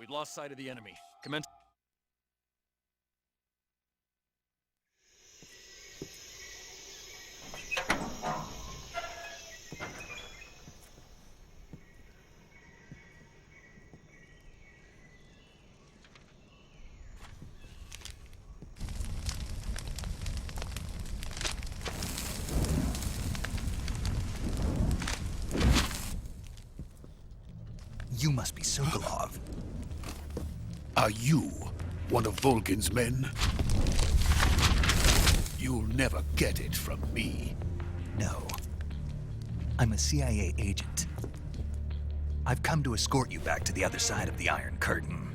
We've lost sight of the enemy. Commence. You must be Sokolov. Are you one of Volgin's men? You'll never get it from me. No. I'm a CIA agent. I've come to escort you back to the other side of the Iron Curtain.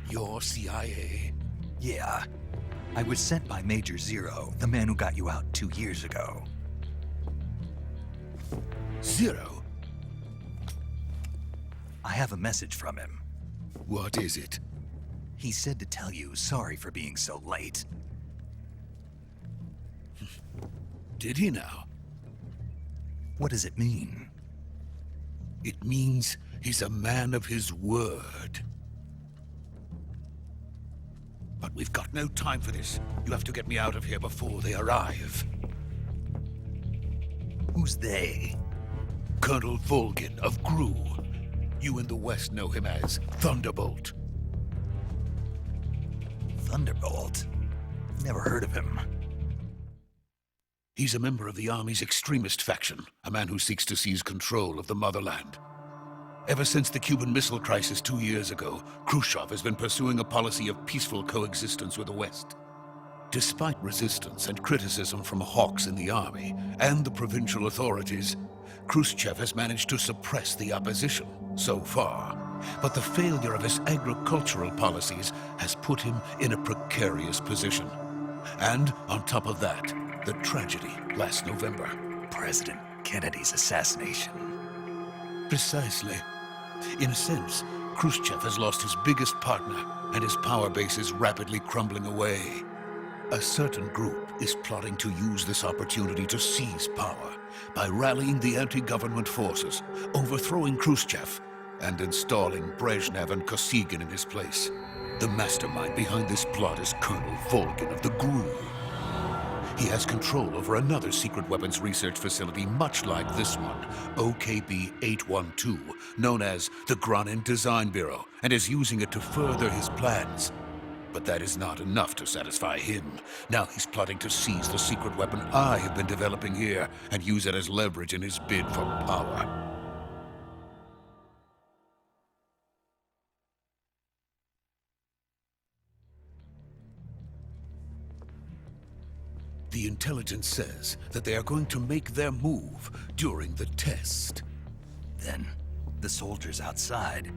You're CIA? Yeah. I was sent by Major Zero, the man who got you out 2 years ago. Zero? I have a message from him. What is it? He said to tell you sorry for being so late. Did he now? What does it mean? It means he's a man of his word. But we've got no time for this. You have to get me out of here before they arrive. Who's they? Colonel Volgin of GRU. You in the West know him as Thunderbolt. Thunderbolt? Never heard of him. He's a member of the Army's extremist faction, a man who seeks to seize control of the motherland. Ever since the Cuban Missile Crisis 2 years ago, Khrushchev has been pursuing a policy of peaceful coexistence with the West. Despite resistance and criticism from hawks in the Army and the provincial authorities, Khrushchev has managed to suppress the opposition so far. But the failure of his agricultural policies has put him in a precarious position. And on top of that, the tragedy last November. President Kennedy's assassination. Precisely. In a sense, Khrushchev has lost his biggest partner, and his power base is rapidly crumbling away. A certain group is plotting to use this opportunity to seize power by rallying the anti-government forces, overthrowing Khrushchev, and installing Brezhnev and Kosygin in his place. The mastermind behind this plot is Colonel Volgin of the GRU. He has control over another secret weapons research facility much like this one, OKB-812, known as the Granin Design Bureau, and is using it to further his plans. But that is not enough to satisfy him. Now he's plotting to seize the secret weapon I have been developing here and use it as leverage in his bid for power. The intelligence says that they are going to make their move during the test. Then, the soldiers outside.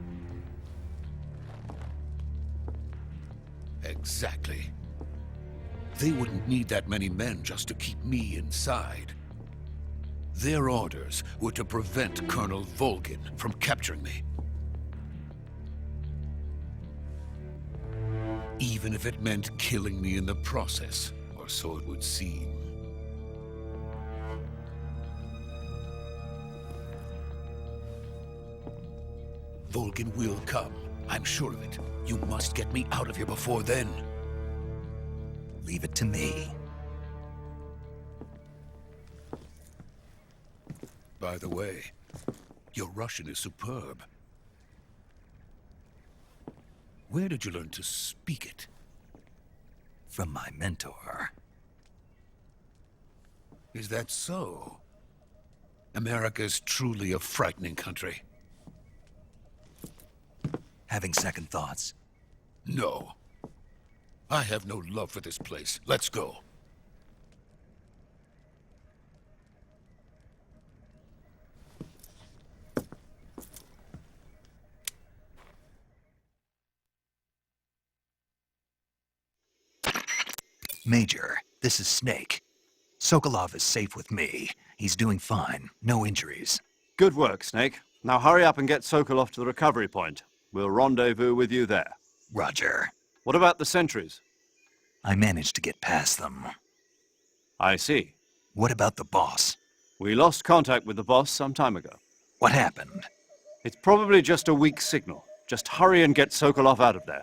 Exactly. They wouldn't need that many men just to keep me inside. Their orders were to prevent Colonel Volgin from capturing me. Even if it meant killing me in the process, or so it would seem. Volgin will come. I'm sure of it. You must get me out of here before then. Leave it to me. By the way, your Russian is superb. Where did you learn to speak it? From my mentor. Is that so? America's truly a frightening country. Having second thoughts? No. I have no love for this place. Let's go. Major, this is Snake. Sokolov is safe with me. He's doing fine. No injuries. Good work, Snake. Now hurry up and get Sokolov to the recovery point. We'll rendezvous with you there. Roger. What about the sentries? I managed to get past them. I see. What about the boss? We lost contact with the boss some time ago. What happened? It's probably just a weak signal. Just hurry and get Sokolov out of there.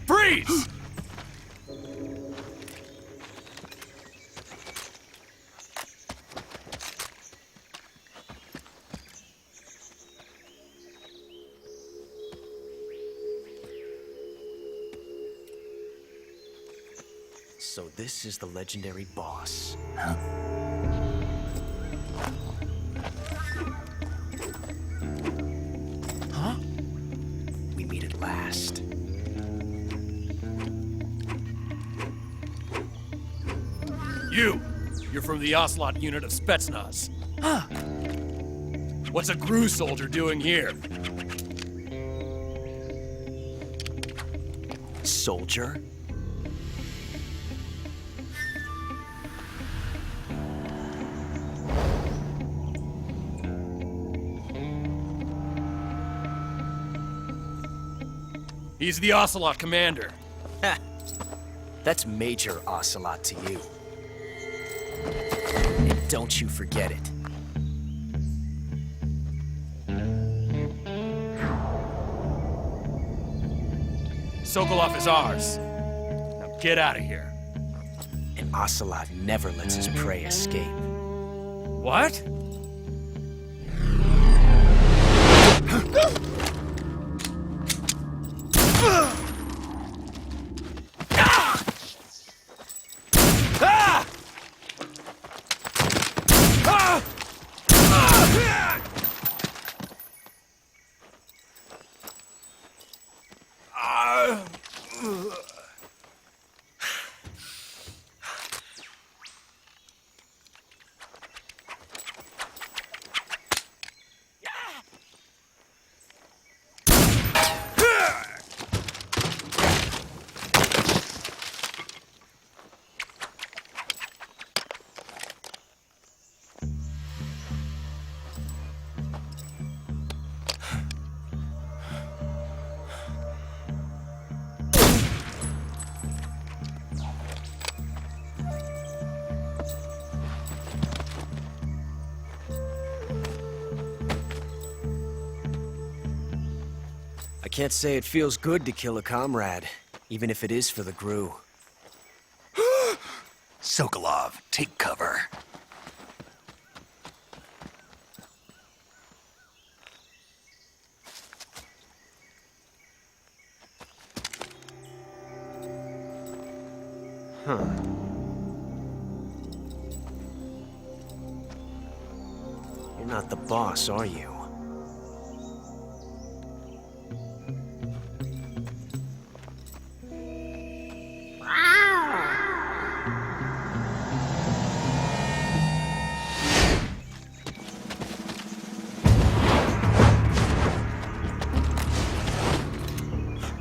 Freeze! So this is the legendary boss. Huh? Huh? We meet at last. You're from the Ocelot unit of Spetsnaz. Huh? What's a GRU soldier doing here? Soldier? He's the Ocelot commander. Ha! That's Major Ocelot to you. And don't you forget it. Sokolov is ours. Now get out of here. And Ocelot never lets his prey escape. What? I can't say it feels good to kill a comrade, even if it is for the GRU. Sokolov, take cover. Huh. You're not the boss, are you?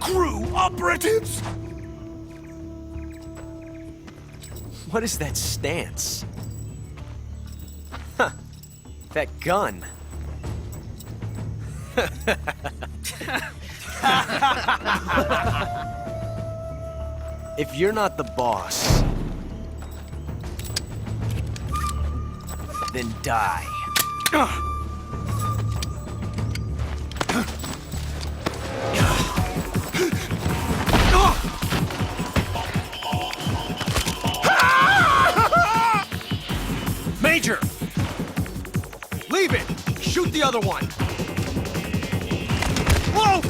GRU operatives! What is that stance? Huh. That gun. If you're not the boss, then die. the other one! Whoa!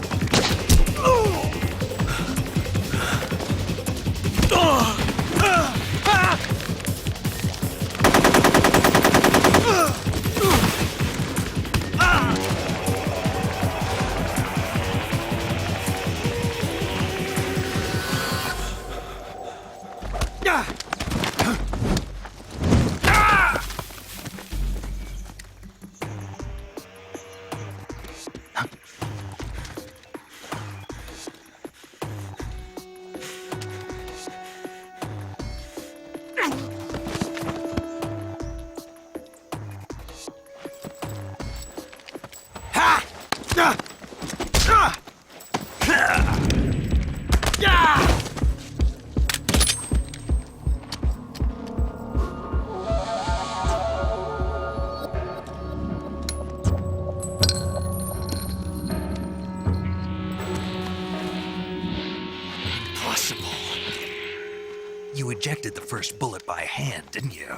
You ejected the first bullet by hand, didn't you?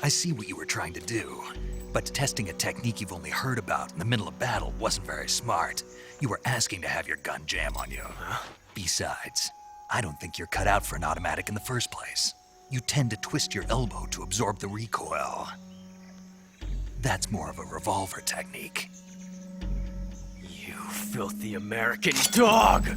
I see what you were trying to do. But testing a technique you've only heard about in the middle of battle wasn't very smart. You were asking to have your gun jam on you. Besides, I don't think you're cut out for an automatic in the first place. You tend to twist your elbow to absorb the recoil. That's more of a revolver technique. You filthy American dog!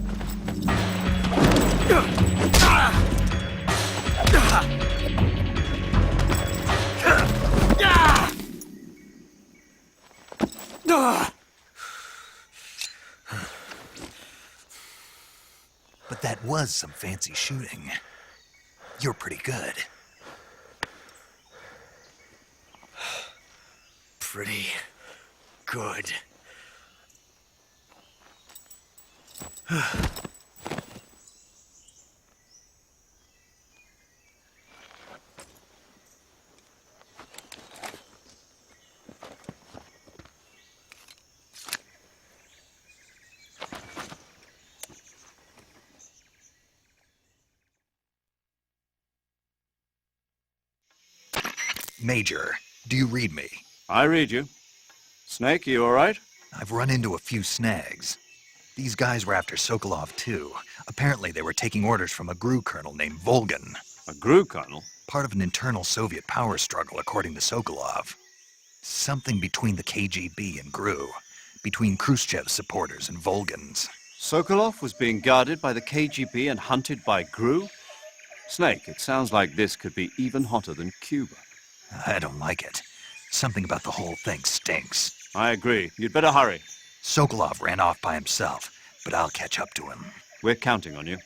But that was some fancy shooting. You're pretty good. Pretty good. Major, do you read me? I read you. Snake, you all right? I've run into a few snags. These guys were after Sokolov, too. Apparently they were taking orders from a GRU colonel named Volgan. A GRU colonel? Part of an internal Soviet power struggle, according to Sokolov. Something between the KGB and GRU. Between Khrushchev's supporters and Volgan's. Sokolov was being guarded by the KGB and hunted by GRU? Snake, it sounds like this could be even hotter than Cuba. I don't like it. Something about the whole thing stinks. I agree. You'd better hurry. Sokolov ran off by himself, but I'll catch up to him. We're counting on you.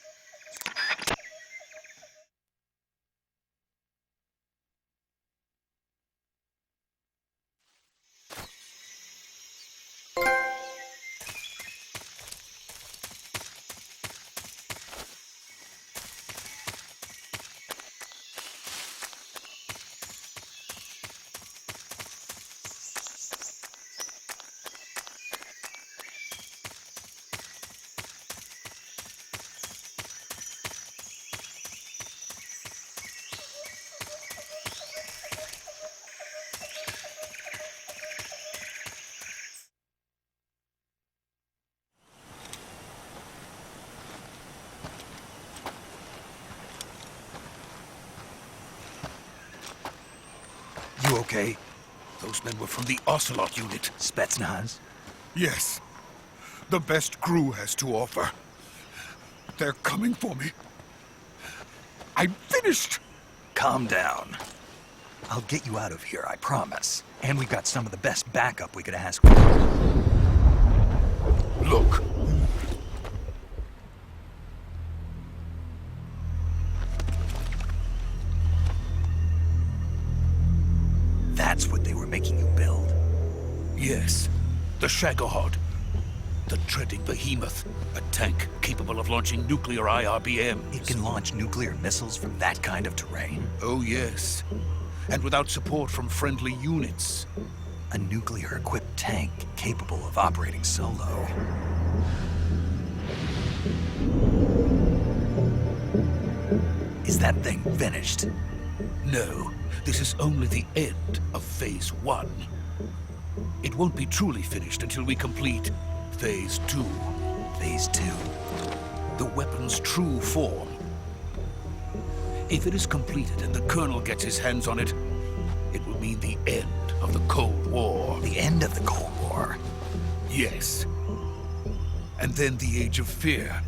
You okay? Those men were from the Ocelot unit. Spetsnaz? Yes. The best GRU has to offer. They're coming for me. I'm finished! Calm down. I'll get you out of here, I promise. And we've got some of the best backup we could ask for. Look. That's what they were making you build? Yes. The Shagohod. The treading behemoth. A tank capable of launching nuclear IRBMs. It can launch nuclear missiles from that kind of terrain? Oh, yes. And without support from friendly units. A nuclear-equipped tank capable of operating solo. Is that thing finished? No, this is only the end of Phase 1. It won't be truly finished until we complete Phase 2. Phase 2. The weapon's true form. If it is completed and the Colonel gets his hands on it, it will mean the end of the Cold War. The end of the Cold War? Yes. And then the Age of Fear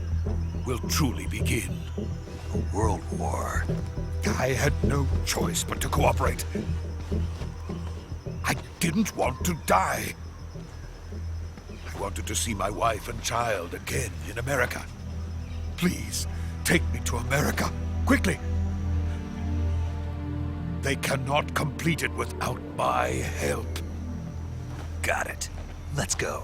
will truly begin. A world war. I had no choice but to cooperate. I didn't want to die. I wanted to see my wife and child again in America. Please, take me to America, quickly. They cannot complete it without my help. Got it. Let's go.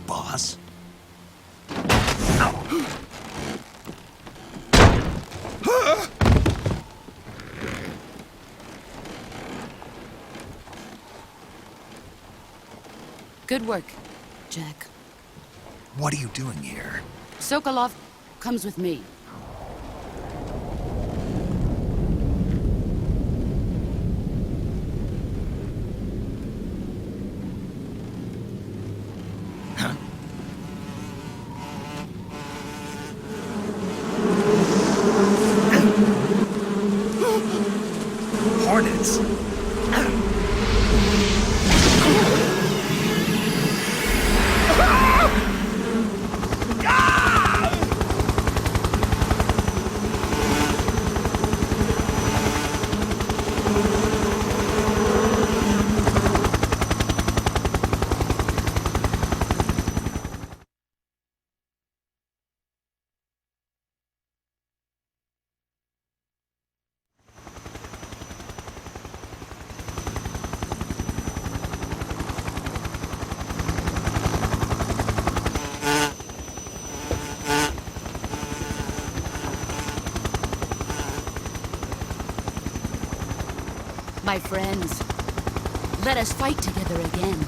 Boss? Good work, Jack. What are you doing here? Sokolov comes with me. Hornets! My friends, let us fight together again.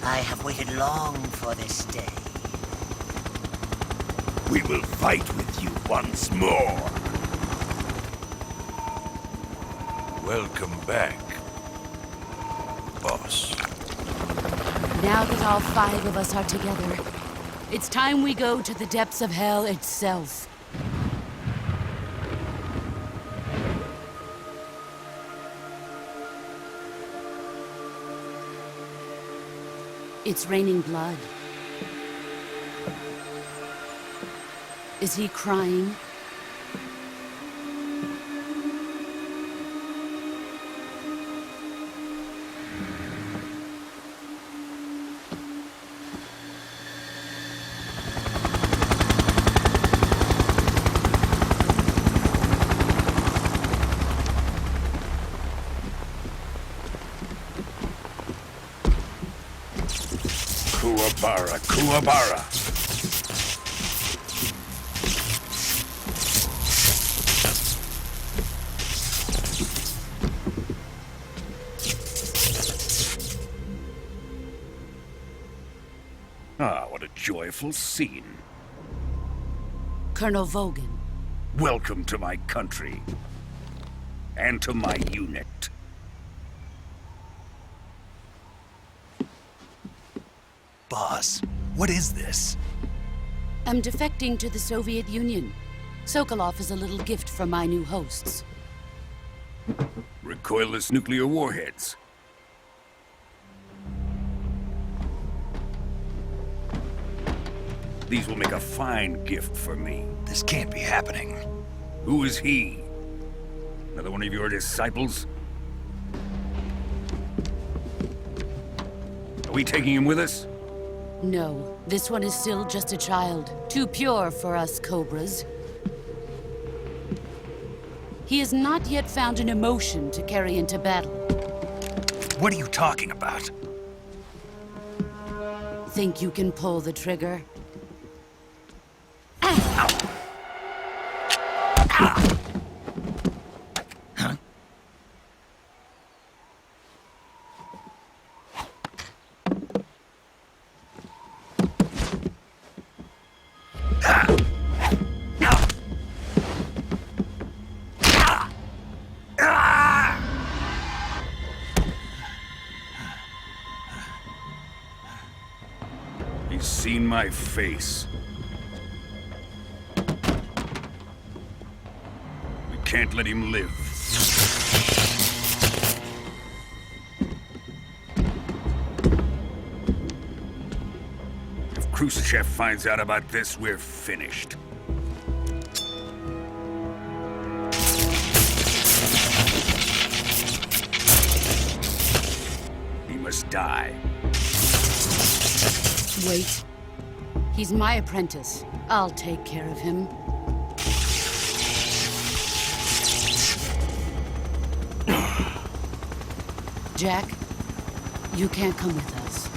I have waited long for this day. We will fight with you once more. Welcome back, boss. Now that all 5 of us are together, it's time we go to the depths of hell itself. It's raining blood. Is he crying? Kuwabara, Kuwabara. Ah, what a joyful scene. Colonel Vogan. Welcome to my country. And to my unit. Boss, what is this? I'm defecting to the Soviet Union. Sokolov is a little gift from my new hosts. Recoilless nuclear warheads. These will make a fine gift for me. This can't be happening. Who is he? Another one of your disciples? Are we taking him with us? No, this one is still just a child. Too pure for us Cobras. He has not yet found an emotion to carry into battle. What are you talking about? Think you can pull the trigger? He's seen my face. We can't let him live. If Khrushchev finds out about this, we're finished. He must die. Wait. He's my apprentice. I'll take care of him. Jack, you can't come with us.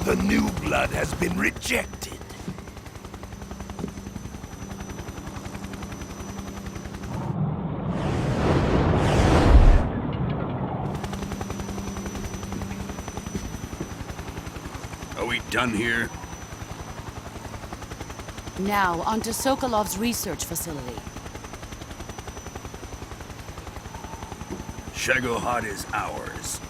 The new blood has been rejected. Are we done here? Now, onto Sokolov's research facility. Shagohod is ours.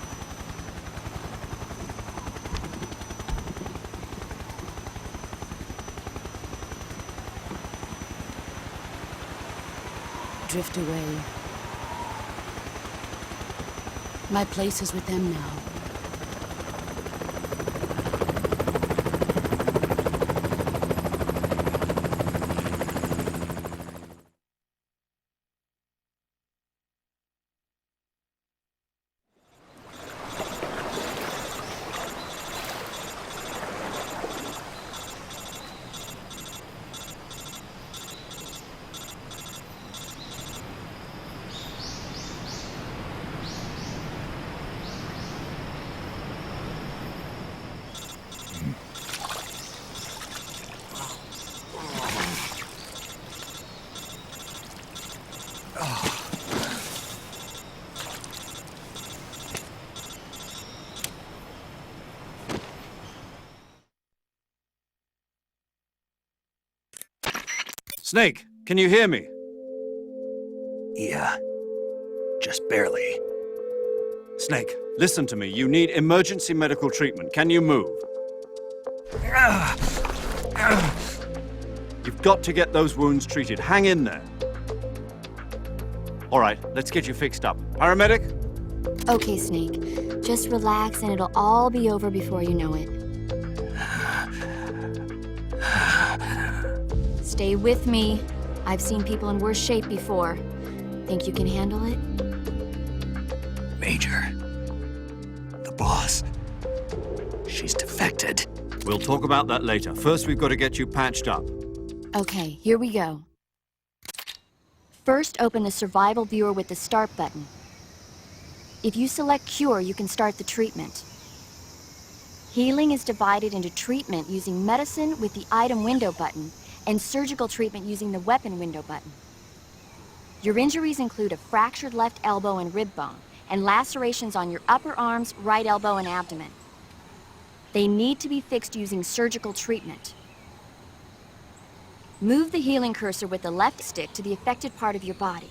Drift away. My place is with them now. Snake, can you hear me? Yeah, just barely. Snake, listen to me. You need emergency medical treatment. Can you move? You've got to get those wounds treated. Hang in there. All right, let's get you fixed up. Paramedic? Okay, Snake. Just relax and it'll all be over before you know it. Stay with me. I've seen people in worse shape before. Think you can handle it? Major, the boss, she's defected. We'll talk about that later. First, we've got to get you patched up. Okay, here we go. First, open the survival viewer with the start button. If you select cure, you can start the treatment. Healing is divided into treatment using medicine with the item window button and surgical treatment using the weapon window button. Your injuries include a fractured left elbow and rib bone, and lacerations on your upper arms, right elbow, and abdomen. They need to be fixed using surgical treatment. Move the healing cursor with the left stick to the affected part of your body.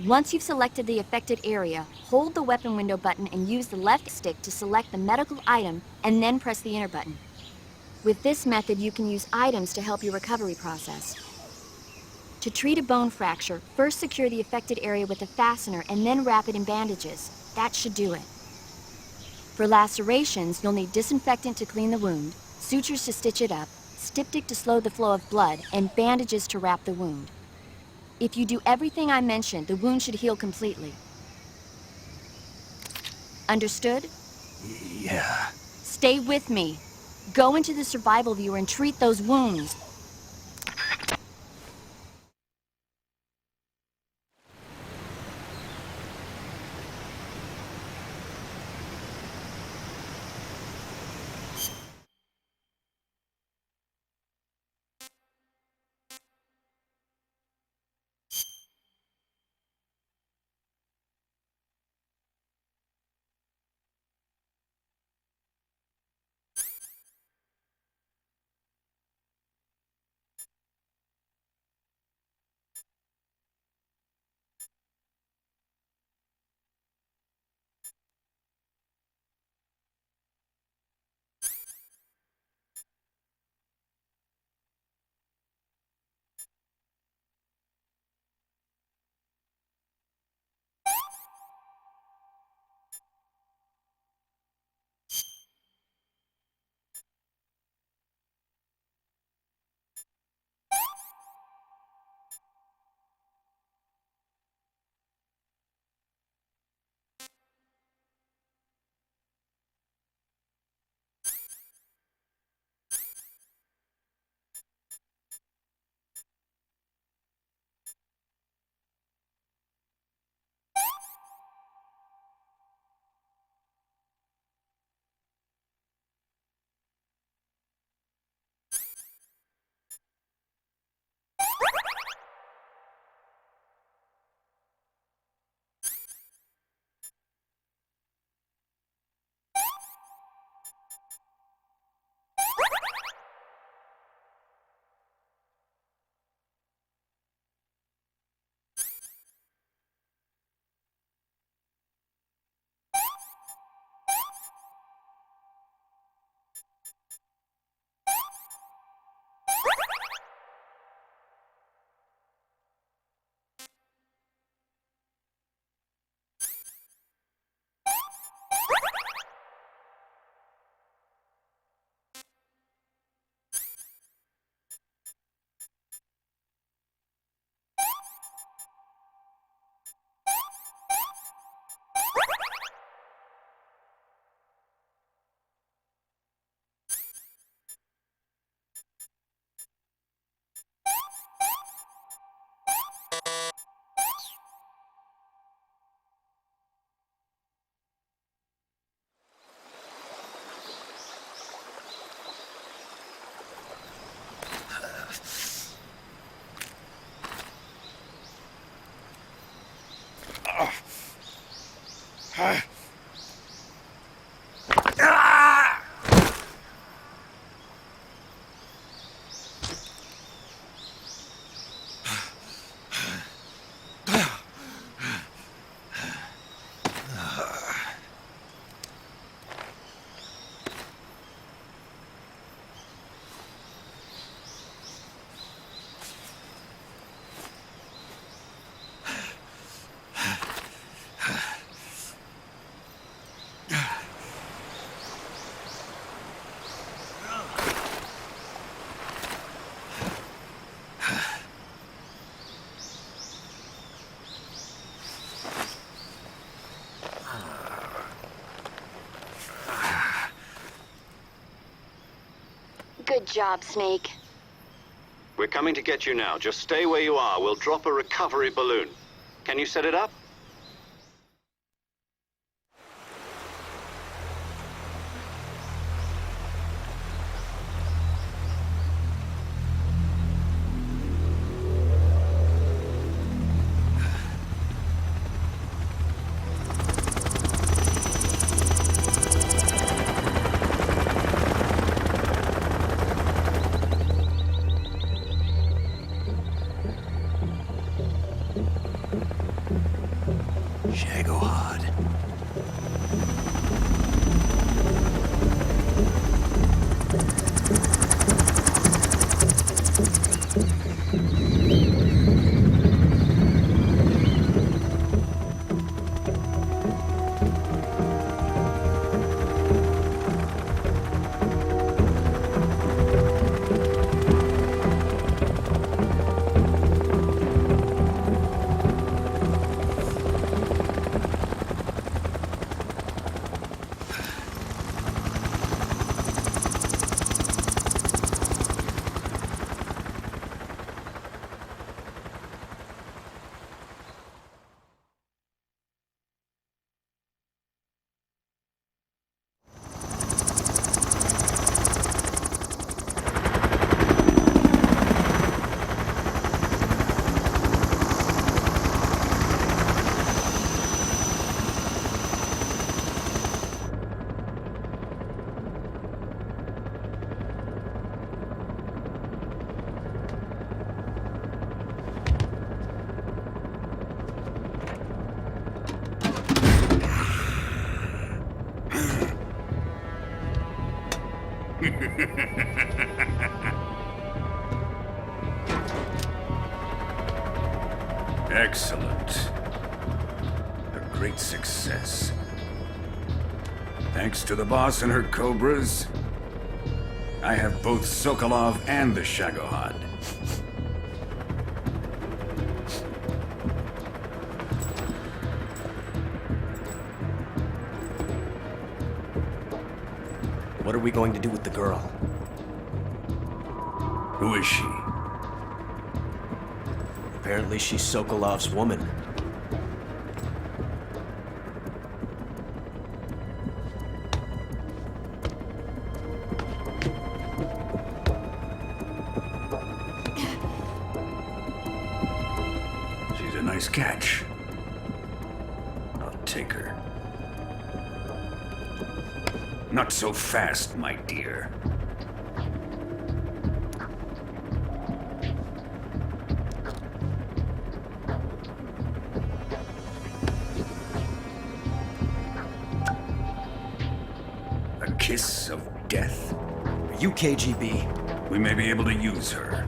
Once you've selected the affected area, hold the weapon window button and use the left stick to select the medical item and then press the enter button. With this method, you can use items to help your recovery process. To treat a bone fracture, first secure the affected area with a fastener and then wrap it in bandages. That should do it. For lacerations, you'll need disinfectant to clean the wound, sutures to stitch it up, styptic to slow the flow of blood, and bandages to wrap the wound. If you do everything I mentioned, the wound should heal completely. Understood? Yeah. Stay with me. Go into the survival viewer and treat those wounds. Good job, Snake. We're coming to get you now. Just stay where you are. We'll drop a recovery balloon. Can you set it up? Excellent. A great success. Thanks to the boss and her Cobras, I have both Sokolov and the Shagohod. What are we going to do with the girl? Who is she? Apparently she's Sokolov's woman. She's a nice catch. I'll take her. Not so fast, my dear. A kiss of death? Are you KGB? We may be able to use her.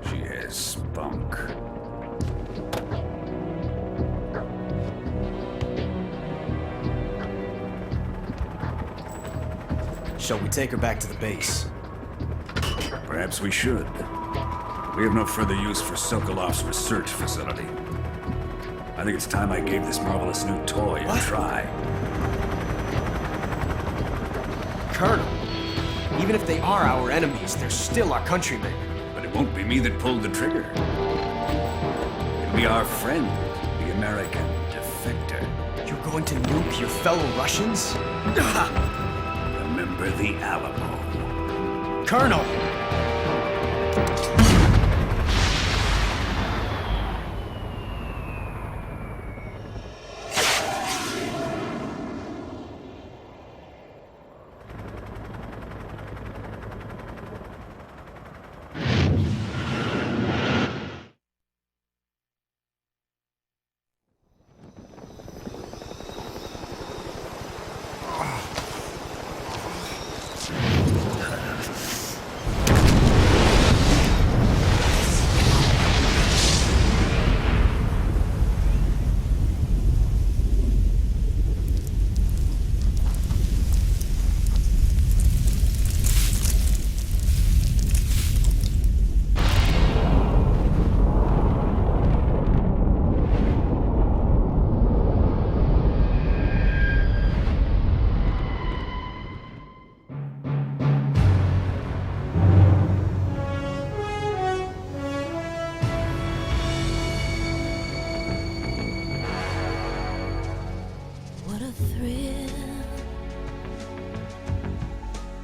She has spunk. Shall we take her back to the base? Perhaps we should. We have no further use for Sokolov's research facility. I think it's time I gave this marvelous new toy a try. Colonel, even if they are our enemies, they're still our countrymen. But it won't be me that pulled the trigger. It'll be our friend, the American defector. You're going to nuke your fellow Russians? Remember the Alamo. Colonel! What a thrill,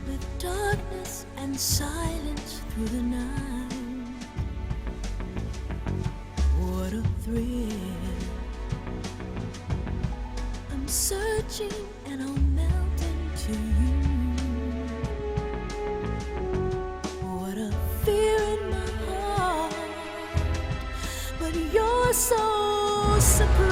with darkness and silence through the night. What a thrill, I'm searching and I'll melt into you. What a fear in my heart, but you're so supreme.